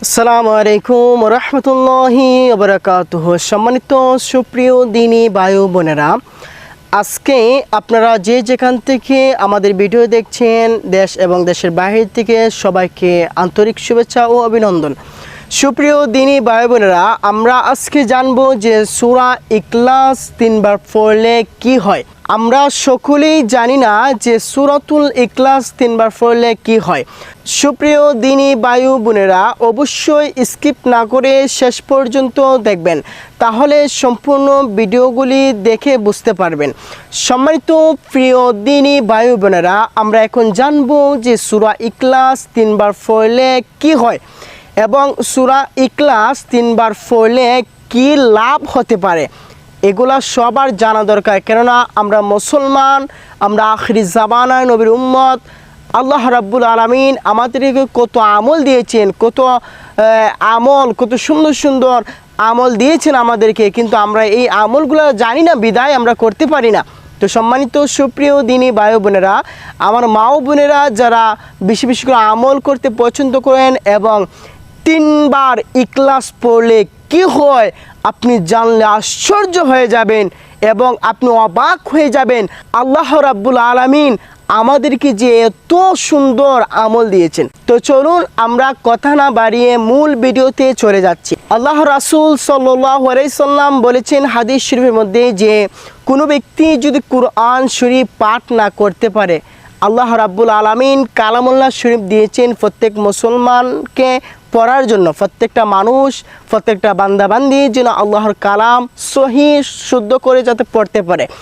আসসালামু আলাইকুম রহমতুল্লাহি ওয়া সম্মানিত সুপ্রিয় দিনী ভাই বোনেরা, আজকে আপনারা যে যেখান থেকে আমাদের ভিডিও দেখছেন, দেশ এবং দেশের বাহির থেকে সবাইকে আন্তরিক শুভেচ্ছা ও অভিনন্দন। সুপ্রিয় দিনী ভাই বোনেরা, আমরা আজকে জানবো যে সূরা ইখলাস 3 বার পড়লে কি হয়। আমরা সকলেই জানি না যে সূরাতুল ইখলাস 3 বার পড়লে কি হয়। সুপ্রিয় দিনী ভাই বোনেরা, অবশ্যই স্কিপ না করে শেষ পর্যন্ত দেখবেন, তাহলে সম্পূর্ণ ভিডিওগুলি দেখে বুঝতে পারবেন। সম্মানিত প্রিয় দিনী ভাই বোনেরা, আমরা এখন জানবো যে সূরা ইখলাস 3 বার পড়লে কি হয় এবং সূরা ইখলাস 3 বার পড়লে কি লাভ হতে পারে, এগুলা সবার জানা দরকার। কেননা আমরা মুসলমান, আমরা আখিরি জামানায় নবীর উম্মত। আল্লাহ রাব্বুল আলামিন আমাদেরকে কত আমল দিয়েছেন, কত সুন্দর সুন্দর আমল দিয়েছেন আমাদেরকে, কিন্তু আমরা এই আমলগুলো জানি না, বিদায় আমরা করতে পারি না। তো সম্মানিত সুপ্রিয় দিনী ভাই বোনেরা, আমার মা ও বোনেরা যারা বেশি বেশি করে আমল করতে পছন্দ করেন এবং 3 বার ইখলাস পড়লে কি হয় আপনি জানলে আশ্চর্য হয়ে যাবেন এবং আপনি অবাক হয়ে যাবেন। আল্লাহ রাব্বুল আলামিন আমাদেরকে যে এত সুন্দর আমল দিয়েছেন। তো চলুন আমরা কথা না বাড়িয়ে মূল ভিডিওতে চলে যাচ্ছি। আল্লাহ রাসূল সাল্লাল্লাহু আলাইহি সাল্লাম বলেছেন হাদিস শরীফের মধ্যে যে কোনো ব্যক্তি যদি কুরআন শরীফ পাঠ না করতে পারে, আল্লাহ রাব্বুল আলামিন কালামুল্লাহ শরীফ দিয়েছেন প্রত্যেক মুসলমানকে পড়ার জন্য, প্রত্যেকটা মানুষ, প্রত্যেকটা বান্দাবান্দি যেন আল্লাহর কালাম সহি শুদ্ধ করে যাতে পড়তে পারে।